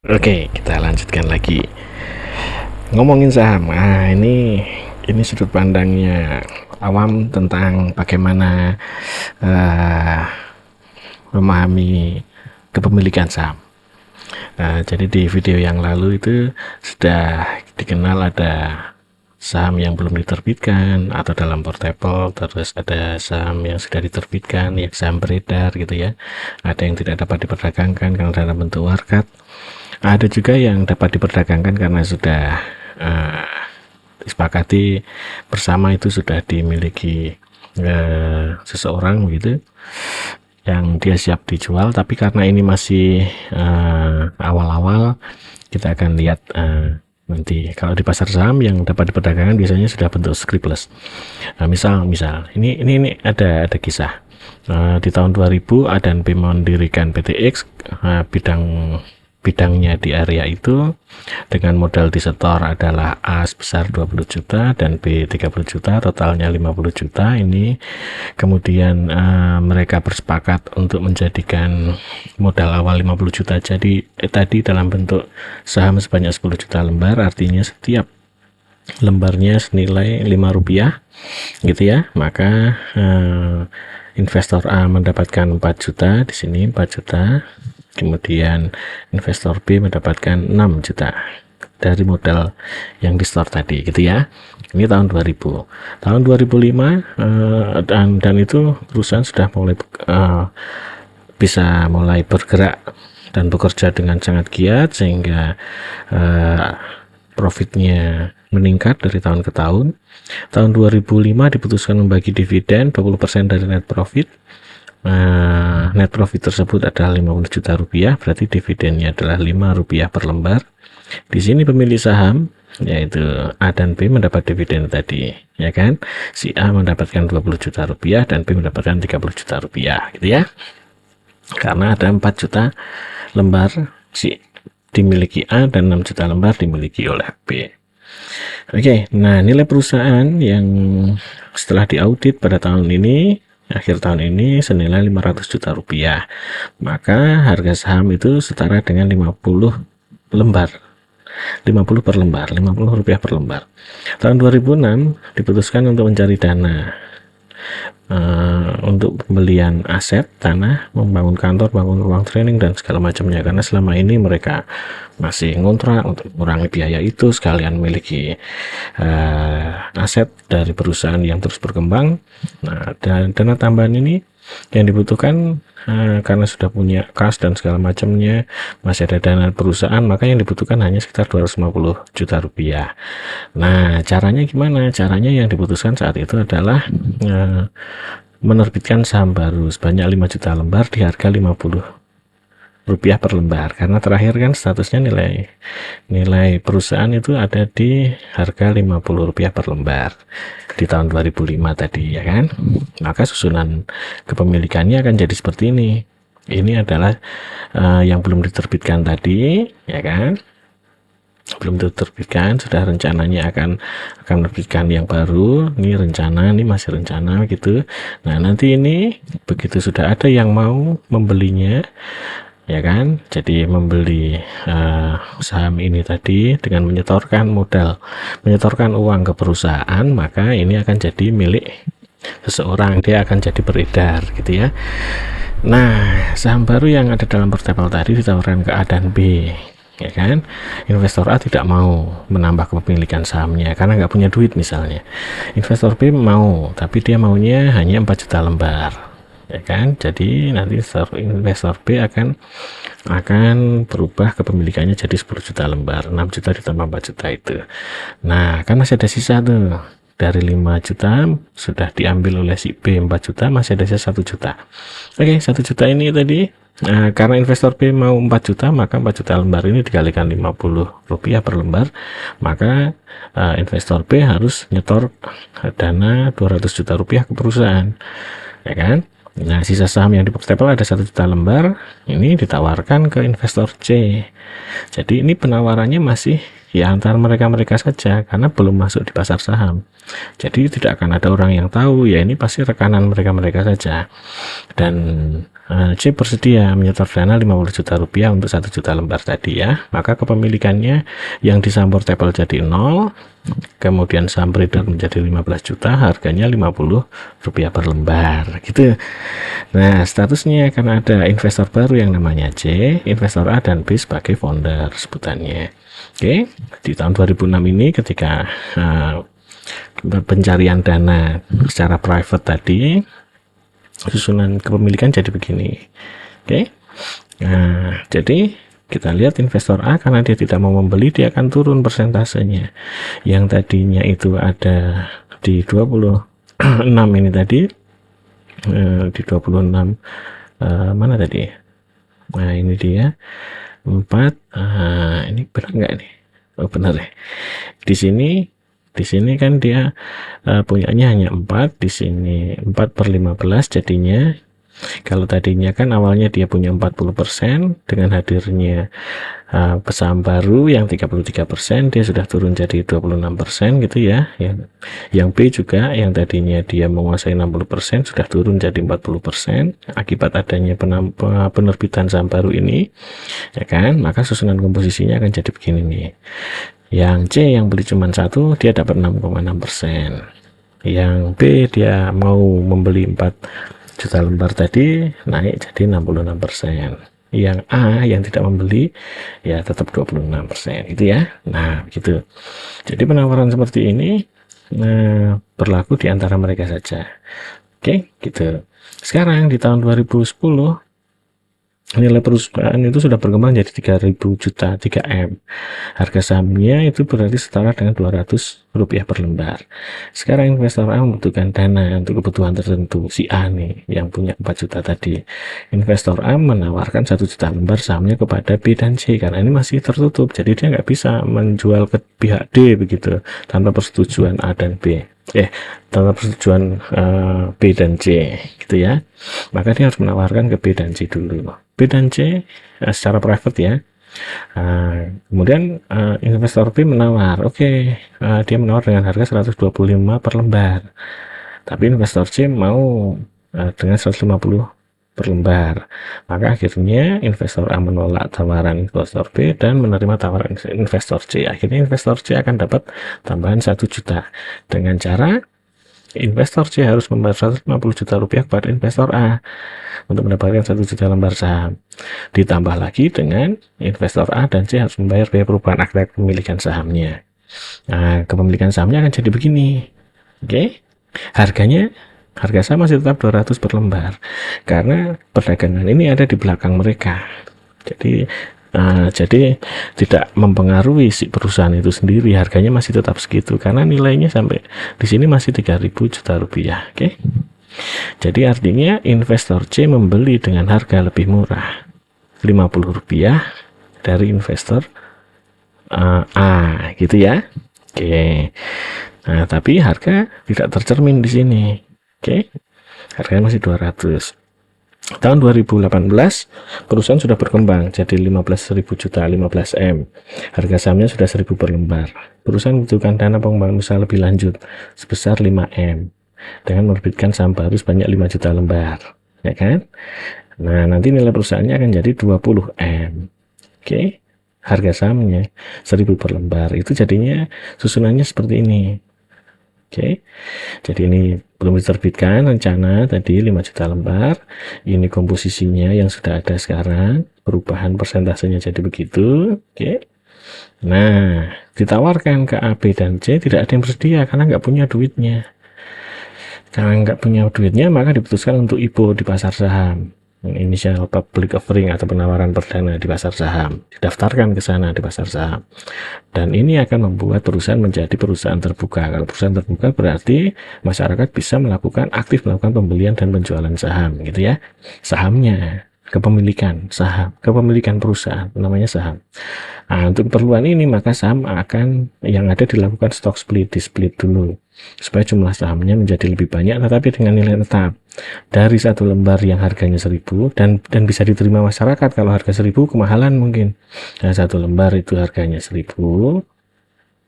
Oke, kita lanjutkan lagi. Ngomongin saham. Ini sudut pandangnya awam tentang bagaimana uh, memahami kepemilikan saham. Jadi di video yang lalu itu sudah dikenal ada saham yang belum diterbitkan atau dalam portable, terus ada saham yang sudah diterbitkan, yang saham beredar gitu ya. Ada yang tidak dapat diperdagangkan karena dalam bentuk warkat. Ada juga yang dapat diperdagangkan karena sudah disepakati bersama, itu sudah dimiliki seseorang gitu, yang dia siap dijual. Tapi karena ini masih awal-awal, kita akan lihat nanti. Kalau di pasar saham yang dapat diperdagangkan biasanya sudah bentuk scriptless. Misal ini ada kisah. Di tahun 2000 A&P mendirikan PTX, bidangnya di area itu, dengan modal disetor adalah A sebesar 20 juta dan B 30 juta, totalnya 50 juta. Ini kemudian mereka bersepakat untuk menjadikan modal awal 50 juta jadi tadi dalam bentuk saham sebanyak 10 juta lembar, artinya setiap lembarnya senilai 5 rupiah gitu ya. Maka investor A mendapatkan 4 juta, di sini 4 juta. Kemudian investor B mendapatkan 6 juta dari modal yang di store tadi gitu ya. Ini tahun 2000. Tahun 2005 dan itu perusahaan sudah mulai bisa mulai bergerak dan bekerja dengan sangat giat, sehingga profitnya meningkat dari tahun ke tahun. Tahun 2005 diputuskan membagi dividen 20% dari net profit. Net profit tersebut adalah 50 juta rupiah, berarti dividennya adalah 5 rupiah per lembar. Di sini pemilik saham yaitu A dan B mendapat dividen tadi, ya kan? Si A mendapatkan 20 juta rupiah dan B mendapatkan 30 juta rupiah gitu ya. Karena ada 4 juta lembar dimiliki A dan 6 juta lembar dimiliki oleh B. Oke, nah nilai perusahaan yang setelah diaudit pada tahun ini, akhir tahun ini, senilai 500 juta rupiah. Maka harga saham itu setara dengan 50 lembar. 50 per lembar, 50 rupiah per lembar. Tahun 2006 diputuskan untuk mencari dana untuk pembelian aset, tanah, membangun kantor, bangun ruang training dan segala macamnya. Karena selama ini mereka masih ngontrak, untuk mengurangi biaya itu sekalian memiliki aset dari perusahaan yang terus berkembang. Nah, dan dana tambahan ini yang dibutuhkan karena sudah punya kas dan segala macamnya, masih ada dana perusahaan, maka yang dibutuhkan hanya sekitar 250 juta rupiah. Nah, caranya gimana? Caranya yang diputuskan saat itu adalah menerbitkan saham baru sebanyak 5 juta lembar di harga 50 rupiah per lembar, karena terakhir kan statusnya nilai perusahaan itu ada di harga 50 rupiah per lembar di tahun 2005 tadi, ya kan? Maka susunan kepemilikannya akan jadi seperti ini. Ini adalah yang belum diterbitkan tadi, ya kan? Belum diterbitkan, sudah rencananya akan menerbitkan yang baru. Ini rencana, ini masih rencana gitu. Nah, nanti ini begitu sudah ada yang mau membelinya, ya kan, jadi membeli saham ini tadi dengan menyetorkan modal, menyetorkan uang ke perusahaan, maka ini akan jadi milik seseorang, dia akan jadi beredar gitu ya. Nah, saham baru yang ada dalam portable tadi ditawarkan ke A dan B, ya kan. Investor A tidak mau menambah kepemilikan sahamnya karena nggak punya duit misalnya. Investor B mau, tapi dia maunya hanya 4 juta lembar, ya kan. Jadi nanti investor B akan berubah kepemilikannya jadi 10 juta lembar, 6 juta ditambah 4 juta itu. Nah, kan masih ada sisa tuh. Dari 5 juta sudah diambil oleh si B 4 juta, masih ada sisa 1 juta. Oke, 1 juta ini tadi, karena investor B mau 4 juta, maka 4 juta lembar ini dikalikan 50 rupiah per lembar, maka investor B harus nyetor dana 200 juta rupiah ke perusahaan, ya kan. Nah, sisa saham yang di portable ada 1 juta lembar, ini ditawarkan ke investor C. Jadi ini penawarannya masih ya antar mereka-mereka saja, karena belum masuk di pasar saham. Jadi tidak akan ada orang yang tahu, ya ini pasti rekanan mereka-mereka saja. Dan C bersedia menyetor dana 50 juta rupiah untuk 1 juta lembar tadi ya, maka kepemilikannya yang di saham portable jadi 0, kemudian saham beredar menjadi 15 juta, harganya 50 rupiah per lembar gitu. Nah, statusnya karena ada investor baru yang namanya C, investor A dan B sebagai founder sebutannya. Oke, di tahun 2006 ini ketika pencarian dana secara private tadi, susunan kepemilikan jadi begini. Oke. Nah, jadi kita lihat investor A karena dia tidak mau membeli, dia akan turun persentasenya. Yang tadinya itu ada di 26 ini tadi, di 26 mana tadi? Nah, ini dia 4. Ini benar nggak nih? Oh, benar ya. Di sini kan dia punyanya hanya 4, di sini 4/15 jadinya. Kalau tadinya kan awalnya dia punya 40%, dengan hadirnya saham baru yang 33%, dia sudah turun jadi 26% gitu ya. Yang B juga yang tadinya dia menguasai 60% sudah turun jadi 40% akibat adanya penerbitan saham baru ini, ya kan? Maka susunan komposisinya akan jadi begini nih. Yang C yang beli cuma 1, dia dapat 6,6%. Yang B dia mau membeli 4 juta lembar tadi, naik jadi 66%. Yang A yang tidak membeli ya tetap 26% gitu ya. Nah gitu. Jadi penawaran seperti ini berlaku di antara mereka saja. Oke gitu. Sekarang di tahun 2010 nilai perusahaan itu sudah berkembang jadi 3.000 juta 3M. Harga sahamnya itu berarti setara dengan 200 rupiah per lembar. Sekarang investor A membutuhkan dana untuk kebutuhan tertentu. Si A nih yang punya 4 juta tadi. Investor A menawarkan 1 juta lembar sahamnya kepada B dan C karena ini masih tertutup. Jadi dia nggak bisa menjual ke pihak D begitu tanpa persetujuan A dan B. Tanpa persetujuan B dan C gitu ya. Maka dia harus menawarkan ke B dan C dulu. B dan C secara private ya. Kemudian investor B menawar, dia menawar dengan harga 125 per lembar. Tapi investor C mau dengan 150 per lembar. Maka akhirnya investor A menolak tawaran investor B dan menerima tawaran investor C. Akhirnya investor C akan dapat tambahan 1 juta dengan cara investor C harus membayar 150 juta rupiah kepada investor A untuk mendapatkan 1 juta lembar saham. Ditambah lagi dengan investor A dan C harus membayar biaya perubahan akta kepemilikan sahamnya. Nah, kepemilikan sahamnya akan jadi begini. Harga saham masih tetap 200 per lembar karena perdagangan ini ada di belakang mereka. Jadi tidak mempengaruhi si perusahaan itu sendiri, harganya masih tetap segitu karena nilainya sampai di sini masih 3.000 juta rupiah. Jadi artinya investor C membeli dengan harga lebih murah 50 rupiah dari investor A gitu ya. Nah, tapi harga tidak tercermin di sini. Harganya masih 200. Tahun 2018 perusahaan sudah berkembang jadi 15.000 juta 15M. Harga sahamnya sudah 1.000 per lembar. Perusahaan membutuhkan dana pengembangan usaha lebih lanjut sebesar 5M dengan menerbitkan saham baru sebanyak 5 juta lembar, ya kan? Nah, nanti nilai perusahaannya akan jadi 20M. Harga sahamnya 1.000 per lembar. Itu jadinya susunannya seperti ini. Jadi ini belum diterbitkan rencana tadi 5 juta lembar. Ini komposisinya yang sudah ada sekarang. Perubahan persentasenya jadi begitu. Nah, ditawarkan ke A, B, dan C, tidak ada yang bersedia karena nggak punya duitnya. Karena nggak punya duitnya, maka diputuskan untuk IPO di pasar saham. Initial public offering atau penawaran perdana di pasar saham, didaftarkan ke sana di pasar saham, dan ini akan membuat perusahaan menjadi perusahaan terbuka. Kalau perusahaan terbuka berarti masyarakat bisa aktif melakukan pembelian dan penjualan saham gitu ya. Sahamnya, kepemilikan saham, kepemilikan perusahaan namanya saham. Nah, untuk keperluan ini maka saham akan yang ada dilakukan stock split, di split dulu supaya jumlah sahamnya menjadi lebih banyak tetapi dengan nilai tetap. Dari 1 lembar yang harganya 1.000 dan bisa diterima masyarakat. Kalau harga 1.000 kemahalan mungkin. Nah, 1 lembar itu harganya 1.000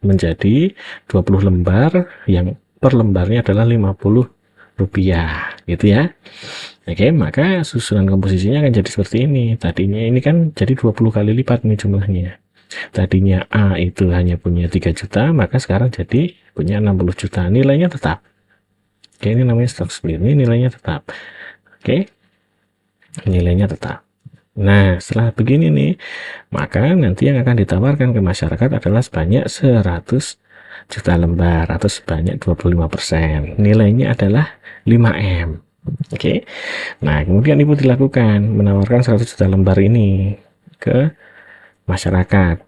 menjadi 20 lembar yang per lembarnya adalah 50 rupiah gitu ya. Oke, maka susunan komposisinya akan jadi seperti ini. Tadinya ini kan jadi 20 kali lipat nih jumlahnya. Tadinya A itu hanya punya 3 juta, maka sekarang jadi punya 60 juta. Nilainya tetap. Oke, ini namanya stock split. Ini nilainya tetap. Oke, nilainya tetap. Nah, setelah begini nih, maka nanti yang akan ditawarkan ke masyarakat adalah sebanyak 100 juta lembar atau sebanyak 25%. Nilainya adalah 5M. Oke. Nah, kemudian Ibu dilakukan menawarkan 100 juta lembar ini ke masyarakat.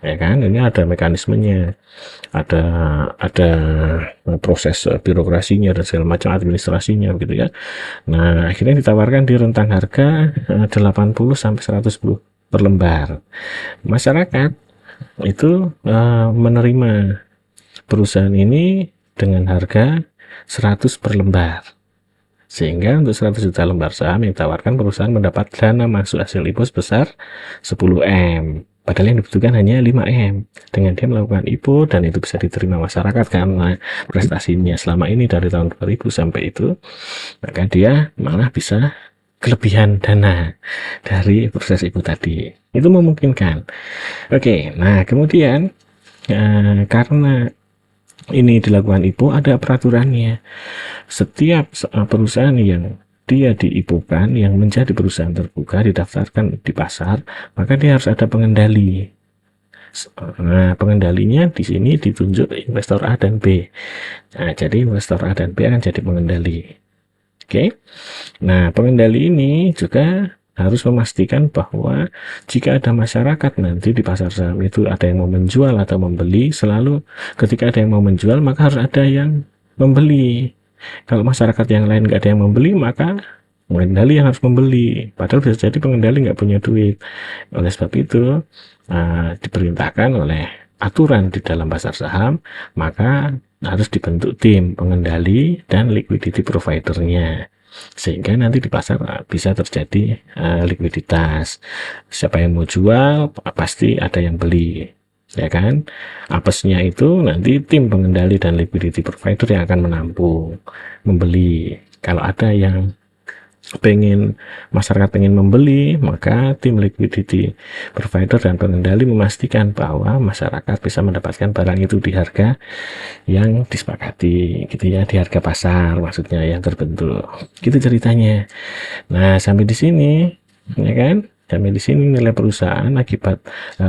Ya kan? Ini ada mekanismenya. Ada proses birokrasinya dan segala macam administrasinya gitu ya. Nah, akhirnya ditawarkan di rentang harga 80 sampai 110 per lembar. Masyarakat itu menerima perusahaan ini dengan harga 100 per lembar. Sehingga untuk 100 juta lembar saham yang ditawarkan, perusahaan mendapat dana masuk hasil IPO sebesar 10M. Padahal yang dibutuhkan hanya 5M. Dengan dia melakukan IPO dan itu bisa diterima masyarakat karena prestasinya selama ini dari tahun 2000 sampai itu, maka dia malah bisa kelebihan dana dari proses IPO tadi. Itu memungkinkan. Oke, nah kemudian karena ini dilakukan IPO, ada peraturannya. Setiap perusahaan yang dia diipukan, yang menjadi perusahaan terbuka, didaftarkan di pasar, maka dia harus ada pengendali. Nah, pengendalinya di sini ditunjuk investor A dan B. Nah, jadi investor A dan B akan jadi pengendali. Oke. Nah, pengendali ini juga harus memastikan bahwa jika ada masyarakat nanti di pasar saham itu ada yang mau menjual atau membeli, selalu ketika ada yang mau menjual maka harus ada yang membeli. Kalau masyarakat yang lain nggak ada yang membeli, maka pengendali yang harus membeli. Padahal bisa jadi pengendali nggak punya duit. Oleh sebab itu diperintahkan oleh aturan di dalam pasar saham, maka harus dibentuk tim pengendali dan liquidity providernya. Sehingga nanti di pasar bisa terjadi likuiditas. Siapa yang mau jual pasti ada yang beli, ya kan? Apesnya itu nanti tim pengendali dan liquidity provider yang akan menampung, membeli. Kalau ada yang masyarakat pengen membeli, maka tim liquidity provider dan pengendali memastikan bahwa masyarakat bisa mendapatkan barang itu di harga yang disepakati gitu ya, di harga pasar maksudnya yang terbentuk. Gitu ceritanya. Nah, sampai di sini ya kan? Sampai di sini nilai perusahaan akibat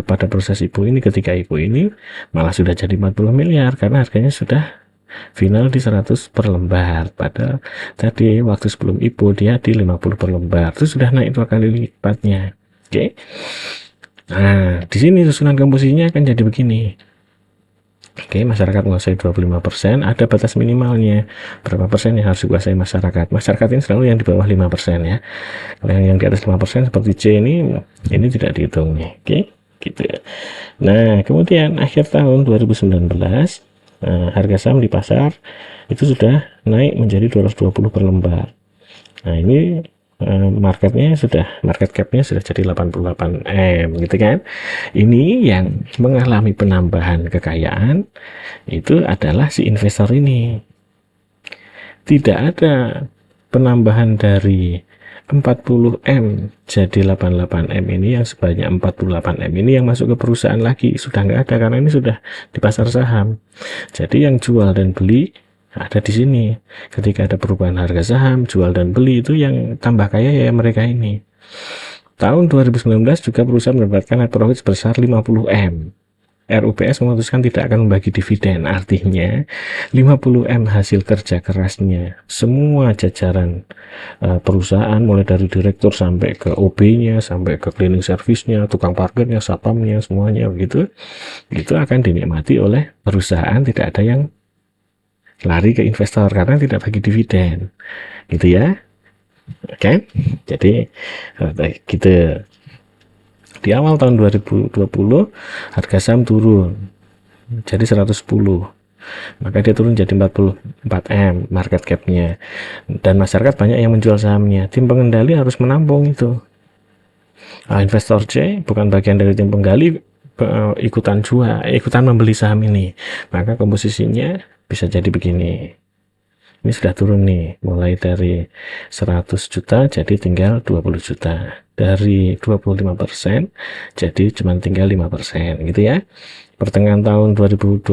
pada proses IPO ini, ketika IPO ini malah sudah jadi 40 miliar karena harganya sudah final di 100 per lembar. Padahal tadi waktu sebelum IPO dia di 50 per lembar. Itu sudah naik 2 kali lipatnya. Oke. Nah, di sini susunan komposisinya akan jadi begini. Oke, masyarakat menguasai 25%, ada batas minimalnya. Berapa persen yang harus dikuasai masyarakat? Masyarakat ini selalu yang di bawah 5% ya. Kalau yang di atas 5% seperti C ini tidak dihitung nih. Oke, gitu ya. Nah, kemudian akhir tahun 2019 harga saham di pasar itu sudah naik menjadi 220 per lembar. Nah, ini market capnya sudah jadi 88M gitu kan. Ini yang mengalami penambahan kekayaan itu adalah si investor ini. Tidak ada penambahan dari 40M jadi 88M ini, yang sebanyak 48M ini yang masuk ke perusahaan lagi sudah nggak ada karena ini sudah di pasar saham. Jadi yang jual dan beli ada di sini. Ketika ada perubahan harga saham, jual dan beli, itu yang tambah kaya ya mereka ini. Tahun 2019 juga perusahaan mendapatkan net profit sebesar 50M. RUPS memutuskan tidak akan membagi dividen, artinya 50M hasil kerja kerasnya semua jajaran perusahaan, mulai dari direktur sampai ke OB-nya, sampai ke cleaning service-nya, tukang parkirnya, satpamnya, semuanya begitu, itu akan dinikmati oleh perusahaan. Tidak ada yang lari ke investor karena tidak bagi dividen, gitu ya. Oke, jadi gitu. Di awal tahun 2020 harga saham turun jadi 110, maka dia turun jadi 44M market capnya, dan masyarakat banyak yang menjual sahamnya. Tim pengendali harus menampung itu. Investor C bukan bagian dari tim pengendali, ikutan membeli saham ini, maka komposisinya bisa jadi begini. ini sudah turun nih, mulai dari 100 juta jadi tinggal 20 juta, dari 25% jadi cuma tinggal 5% gitu ya. Pertengahan tahun 2020,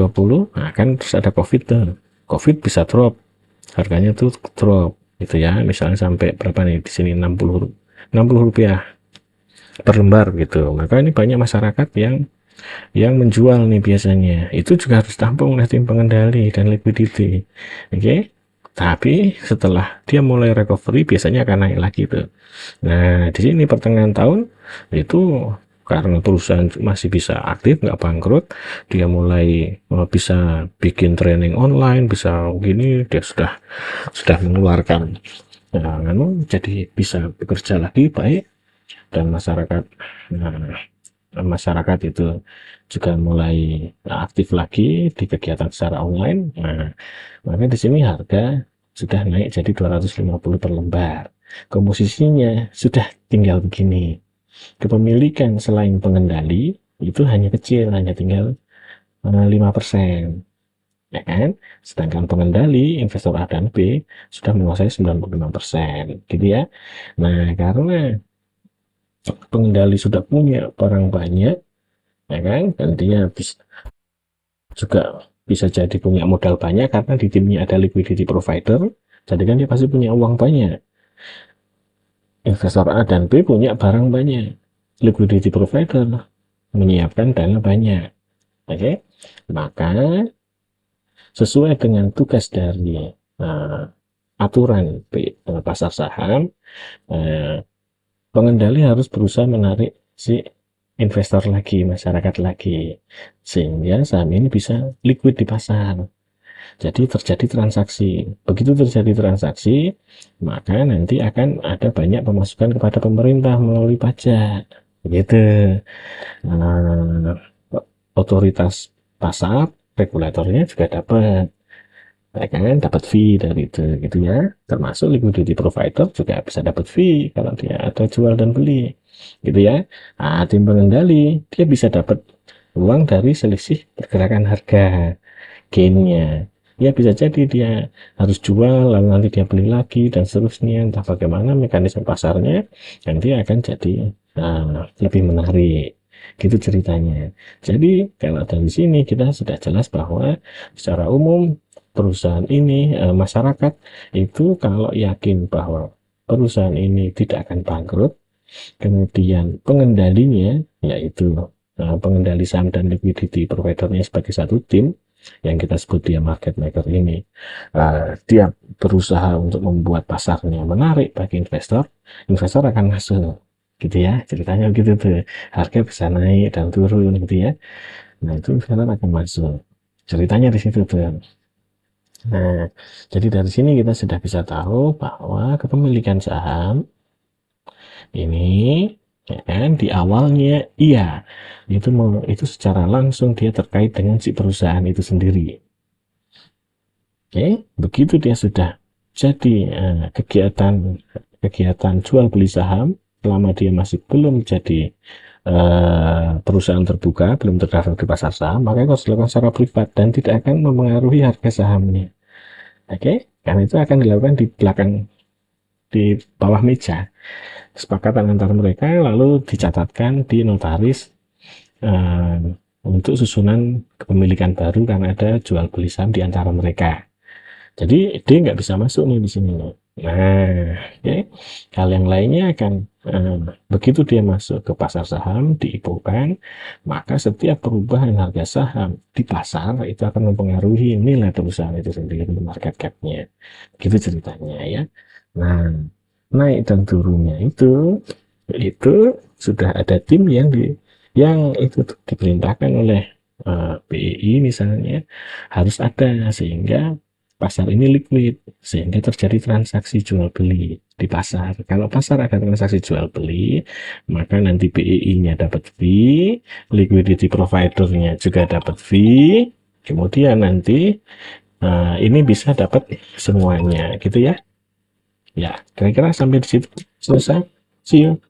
nah kan terus ada COVID tuh, COVID bisa drop, harganya tuh drop gitu ya, misalnya sampai berapa nih di sini 60 rupiah per lembar gitu. Maka ini banyak masyarakat yang menjual nih biasanya, itu juga harus tampung oleh tim pengendali dan liquidity. Oke, tapi setelah dia mulai recovery biasanya akan naik lagi tuh. Nah di sini pertengahan tahun itu karena perusahaan masih bisa aktif, nggak bangkrut, dia mulai bisa bikin training online, bisa gini, dia sudah mengeluarkan, nah, jadi bisa bekerja lagi baik, dan masyarakat itu juga mulai aktif lagi di kegiatan secara online. Nah, maka di sini harga sudah naik jadi 250 per lembar. Komposisinya sudah tinggal begini. Kepemilikan selain pengendali itu hanya kecil, hanya tinggal 5%. Ya kan? Sedangkan pengendali investor A dan B sudah menguasai 95%, gitu ya. Nah, karena pengendali sudah punya barang banyak, ya kan, dan dia juga bisa jadi punya modal banyak karena di timnya ada liquidity provider, jadi kan dia pasti punya uang banyak. Investor A dan B punya barang banyak, liquidity provider menyiapkan dana banyak. Oke, maka sesuai dengan tugas dari aturan pasar saham, pengendali harus berusaha menarik si investor lagi, masyarakat lagi, sehingga saham ini bisa liquid di pasar. Jadi terjadi transaksi. Begitu terjadi transaksi, maka nanti akan ada banyak pemasukan kepada pemerintah melalui pajak. Begitu. Nah, otoritas pasar, regulatornya juga dapat. Ya kan, dapat fee dari itu gitu ya. Termasuk liquidity provider juga bisa dapat fee kalau dia ada jual dan beli. Gitu ya. Nah, tim pengendali dia bisa dapat uang dari selisih pergerakan harga, gainnya. Ya bisa jadi dia harus jual lalu nanti dia beli lagi dan seterusnya, entah bagaimana mekanisme pasarnya, nanti akan jadi lebih menarik, gitu ceritanya. Jadi kalau dari sini kita sudah jelas bahwa secara umum perusahaan ini, masyarakat itu kalau yakin bahwa perusahaan ini tidak akan bangkrut, kemudian pengendalinya yaitu pengendali saham dan liquidity providernya sebagai satu tim yang kita sebut dia market maker ini, dia berusaha untuk membuat pasarnya menarik bagi investor, investor akan masuk, gitu ya ceritanya gitu tuh, harga bisa naik dan turun gitu ya. Nah itu investor akan masuk, ceritanya di situ tuh. Nah, jadi dari sini kita sudah bisa tahu bahwa kepemilikan saham ini, ya kan, di awalnya iya, itu secara langsung dia terkait dengan si perusahaan itu sendiri. Oke, begitu dia sudah jadi kegiatan jual beli saham, selama dia masih belum jadi perusahaan terbuka, belum terdaftar di pasar saham, maka harus dilakukan secara privat dan tidak akan mempengaruhi harga sahamnya. Oke, karena itu akan dilakukan di belakang, di bawah meja, kesepakatan antar mereka, lalu dicatatkan di notaris untuk susunan kepemilikan baru karena ada jual beli saham di antara mereka. Jadi dia nggak bisa masuk nih di sini. Nah, okay. Hal yang lainnya akan begitu dia masuk ke pasar saham di IPO-kan, maka setiap perubahan harga saham di pasar itu akan mempengaruhi nilai perusahaan itu sendiri, market cap-nya. Gitu ceritanya ya. Nah, naik dan turunnya itu sudah ada tim yang itu diperintahkan oleh BEI misalnya, harus ada sehingga pasar ini liquid, sehingga terjadi transaksi jual beli di pasar. Kalau pasar ada transaksi jual beli, maka nanti BEI-nya dapat fee, liquidity provider-nya juga dapat fee, kemudian nanti ini bisa dapat semuanya gitu ya. Ya, kira-kira sampai di situ selesai. See you.